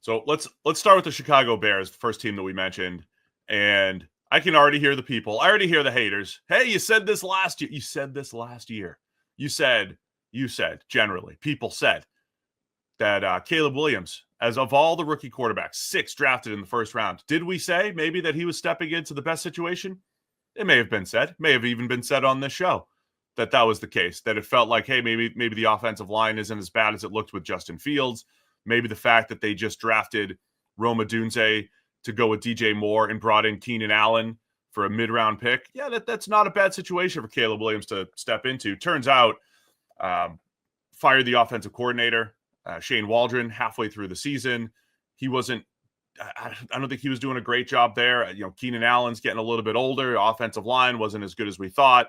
So let's start with the Chicago Bears, the first team that we mentioned. And I can already hear the people. I already hear the haters. Hey, you said this last year. You said this last year. You said, generally, people said that Caleb Williams, as of all the rookie quarterbacks, 6 drafted in the first round, did we say maybe that he was stepping into the best situation? It may have been said, may have even been said on this show that was the case, that it felt like, hey, maybe the offensive line isn't as bad as it looked with Justin Fields. Maybe the fact that they just drafted Rome Odunze to go with DJ Moore and brought in Keenan Allen for a mid-round pick. Yeah, that's not a bad situation for Caleb Williams to step into. Turns out, fired the offensive coordinator, Shane Waldron, halfway through the season. He wasn't, I don't think he was doing a great job there. Keenan Allen's getting a little bit older. Offensive line wasn't as good as we thought.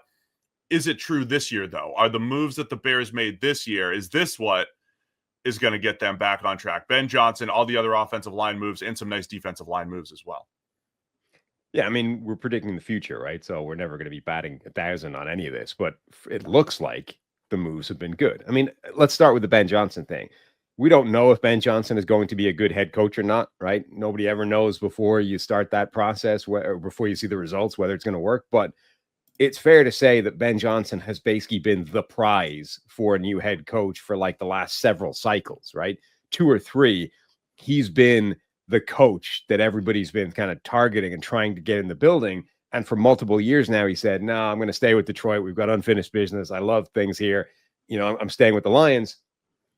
Is it true this year, though? Are the moves that the Bears made this year, is this what is going to get them back on track? Ben Johnson, all the other offensive line moves, and some nice defensive line moves as well. Yeah, I mean, we're predicting the future, right? So we're never going to be batting 1,000 on any of this, but it looks like the moves have been good. I mean, let's start with the Ben Johnson thing. We don't know if Ben Johnson is going to be a good head coach or not, right? Nobody ever knows before you start that process, or before you see the results, whether it's going to work. But it's fair to say that Ben Johnson has basically been the prize for a new head coach for like the last several cycles, right? 2 or 3, he's been the coach that everybody's been kind of targeting and trying to get in the building. And for multiple years now, he said, no, I'm going to stay with Detroit. We've got unfinished business. I love things here. I'm staying with the Lions.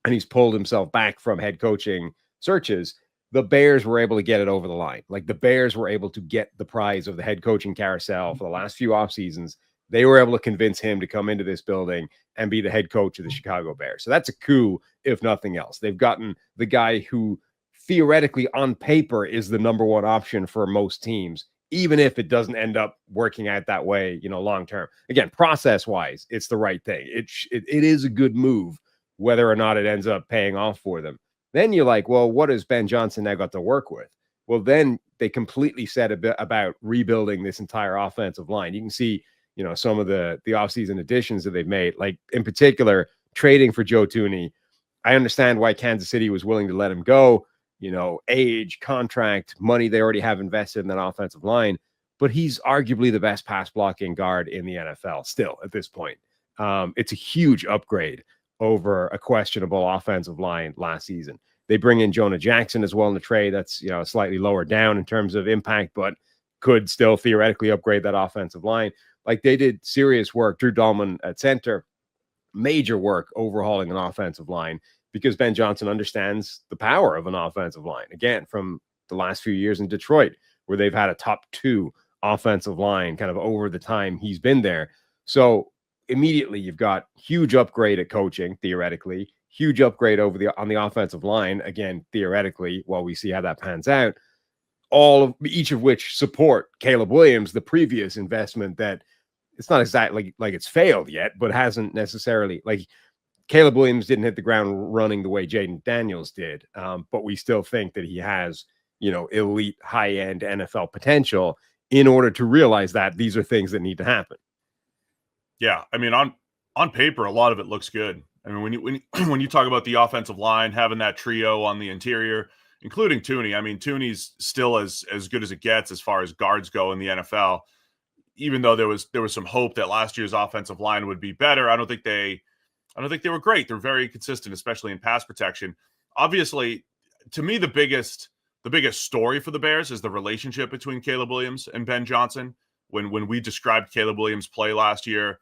And he's pulled himself back from head coaching searches. The Bears were able to get it over the line. Like, the Bears were able to get the prize of the head coaching carousel for the last few off seasons. They were able to convince him to come into this building and be the head coach of the Chicago Bears. So that's a coup, if nothing else. They've gotten the guy who theoretically on paper is the number one option for most teams, even if it doesn't end up working out that way, long term. Again, process wise, it's the right thing. It is a good move, whether or not it ends up paying off for them. Then you're like, well, what has Ben Johnson now got to work with? Well, then they completely said a bit about rebuilding this entire offensive line. You can see, some of the offseason additions that they've made, like in particular, trading for Joe Thuney. I understand why Kansas City was willing to let him go, age, contract, money they already have invested in that offensive line, but he's arguably the best pass blocking guard in the NFL still at this point. It's a huge upgrade over a questionable offensive line last season. They bring in Jonah Jackson as well in the trade. That's, slightly lower down in terms of impact, but could still theoretically upgrade that offensive line. Like, they did serious work. Drew Dahlman at center, major work overhauling an offensive line, because Ben Johnson understands the power of an offensive line. Again, from the last few years in Detroit, where they've had a top 2 offensive line kind of over the time he's been there. So immediately you've got huge upgrade at coaching, theoretically, huge upgrade on the offensive line, again, theoretically, while we see how that pans out, each of which support Caleb Williams, the previous investment that it's not exactly like it's failed yet, but hasn't necessarily, like, Caleb Williams didn't hit the ground running the way Jaden Daniels did, but we still think that he has, elite high-end NFL potential. In order to realize that, these are things that need to happen. Yeah, I mean, on paper, a lot of it looks good. I mean, when you talk about the offensive line, having that trio on the interior, including Thuney. I mean, Thuney's still as good as it gets as far as guards go in the NFL. Even though there was some hope that last year's offensive line would be better, I don't think they were great. They're very consistent, especially in pass protection. Obviously, to me, the biggest story for the Bears is the relationship between Caleb Williams and Ben Johnson. When we described Caleb Williams' play last year,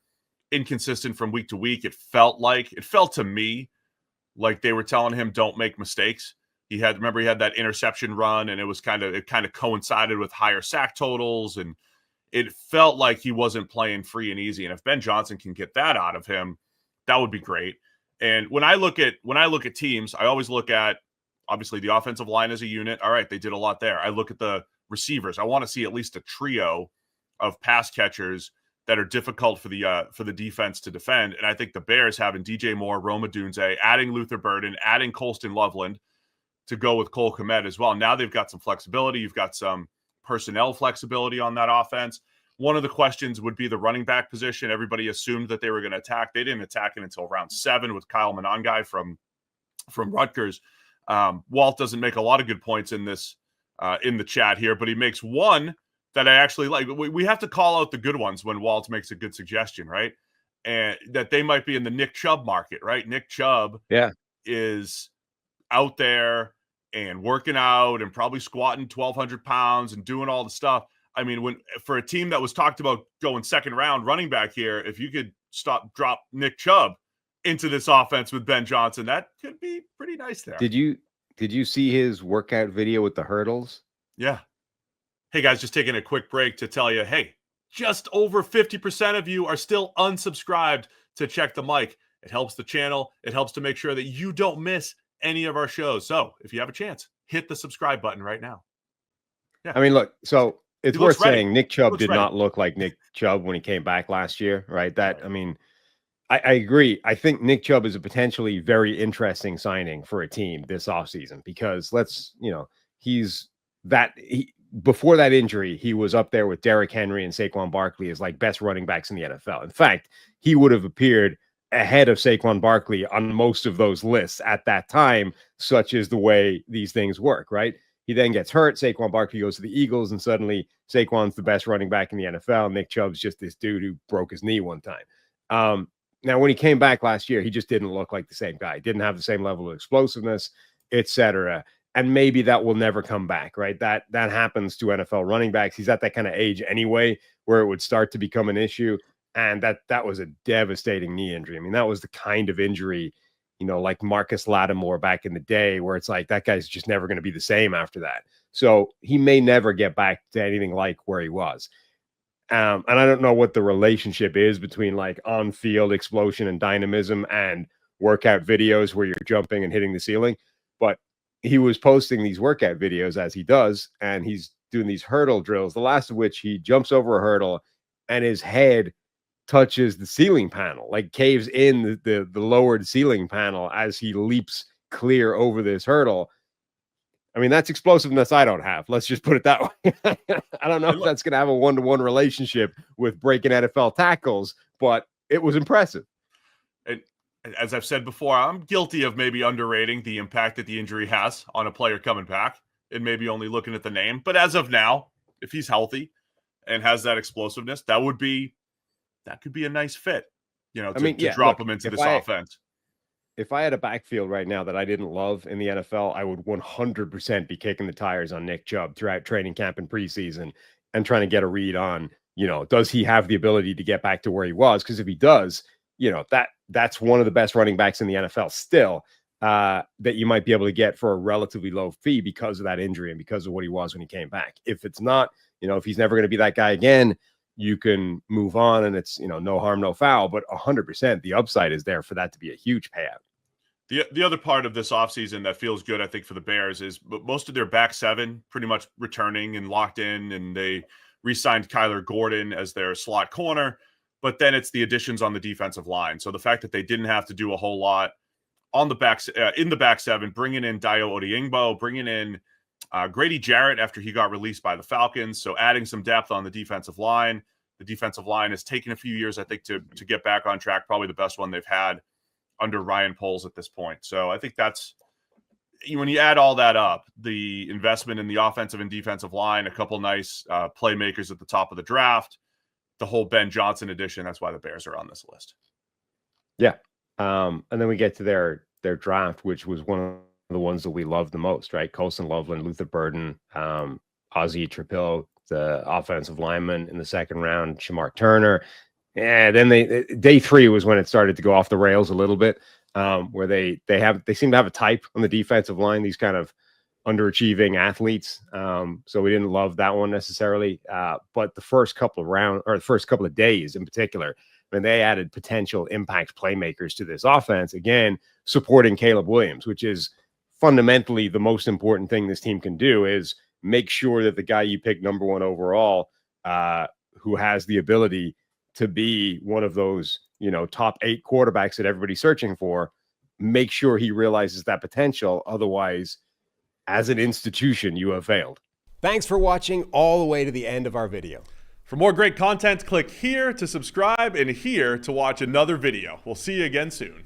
inconsistent from week to week, it felt to me like they were telling him, don't make mistakes. He had that interception run, and it kind of coincided with higher sack totals, and it felt like he wasn't playing free and easy. And if Ben Johnson can get that out of him, that would be great. And when I look at teams, I always look at, obviously, the offensive line as a unit. All right, they did a lot there. I look at the receivers. I want to see at least a trio of pass catchers that are difficult for the defense to defend. And I think the Bears, having DJ Moore, Rome Odunze, adding Luther Burden, adding Coulson Loveland to go with Cole Kmet as well. Now they've got some flexibility. You've got some personnel flexibility on that offense. One of the questions would be the running back position. Everybody assumed that they were going to attack. They didn't attack it until round 7 with Kyle Monangai from Rutgers. Walt doesn't make a lot of good points in this in the chat here, but he makes one that I actually like. We have to call out the good ones when Walt makes a good suggestion, right? And that they might be in the Nick Chubb market, right? Nick Chubb is out there and working out and probably squatting 1,200 pounds and doing all the stuff. I mean, for a team that was talked about going second round running back here, if you could drop Nick Chubb into this offense with Ben Johnson, that could be pretty nice there. Did you see his workout video with the hurdles? Yeah. Hey guys, just taking a quick break to tell you, hey, just over 50% of you are still unsubscribed to Check the Mic. It helps the channel. It helps to make sure that you don't miss any of our shows. So if you have a chance, hit the subscribe button right now. Yeah. I mean, look, so it's worth saying Nick Chubb did not look like Nick Chubb when he came back last year, right? I mean, I agree. I think Nick Chubb is a potentially very interesting signing for a team this offseason because before that injury, he was up there with Derrick Henry and Saquon Barkley as like best running backs in the NFL. In fact, he would have appeared ahead of Saquon Barkley on most of those lists at that time, such is the way these things work, right? He then gets hurt. Saquon Barkley goes to the Eagles, and suddenly Saquon's the best running back in the NFL. Nick Chubb's just this dude who broke his knee one time. Now, when he came back last year, he just didn't look like the same guy. Didn't have the same level of explosiveness, etc. And maybe that will never come back, right? That happens to NFL running backs. He's at that kind of age anyway, where it would start to become an issue. And that was a devastating knee injury. I mean, that was the kind of injury, like Marcus Lattimore back in the day, where it's like that guy's just never going to be the same after that. So he may never get back to anything like where he was. And I don't know what the relationship is between like on-field explosion and dynamism and workout videos where you're jumping and hitting the ceiling. But he was posting these workout videos as he does, and he's doing these hurdle drills, the last of which he jumps over a hurdle and his head touches the ceiling panel, like caves in the lowered ceiling panel as he leaps clear over this hurdle. I mean, that's explosiveness I don't have. Let's just put it that way. I don't know if that's going to have a one-to-one relationship with breaking NFL tackles, but it was impressive. And as I've said before, I'm guilty of maybe underrating the impact that the injury has on a player coming back and maybe only looking at the name. But as of now, if he's healthy and has that explosiveness, that could be a nice fit, to drop him into this offense. If I had a backfield right now that I didn't love in the NFL, I would 100% be kicking the tires on Nick Chubb throughout training camp and preseason and trying to get a read on, does he have the ability to get back to where he was? Because if he does, that's one of the best running backs in the NFL still that you might be able to get for a relatively low fee because of that injury and because of what he was when he came back. If it's not, if he's never going to be that guy again, you can move on and it's, no harm, no foul, but 100% the upside is there for that to be a huge payout. The other part of this offseason that feels good, I think, for the Bears is most of their back seven pretty much returning and locked in, and they re-signed Kyler Gordon as their slot corner, but then it's the additions on the defensive line. So the fact that they didn't have to do a whole lot on the back in the back seven, bringing in Dayo Odeyingbo, bringing in Grady Jarrett after he got released by the Falcons, so adding some depth on the defensive line. The defensive line has taken a few years, I think, to get back on track, probably the best one they've had under Ryan Poles at this point. So I think that's, when you add all that up, the investment in the offensive and defensive line, a couple nice playmakers at the top of the draft, the whole Ben Johnson edition, that's why the Bears are on this list. Yeah. And then we get to their draft, which was one of the ones that we loved the most, right? Coulson Loveland, Luther Burden, Ozzie Trapil, the offensive lineman in the second round, Shamar Turner. Yeah, then day three was when it started to go off the rails a little bit, where they seem to have a type on the defensive line, these kind of underachieving athletes. So we didn't love that one necessarily. But the first couple of days in particular, when they added potential impact playmakers to this offense, again, supporting Caleb Williams, which is fundamentally the most important thing this team can do, is make sure that the guy you pick number one overall, who has the ability to be one of those, top 8 quarterbacks that everybody's searching for, make sure he realizes that potential. Otherwise, as an institution, you have failed. Thanks for watching all the way to the end of our video. For more great content, click here to subscribe and here to watch another video. We'll see you again soon.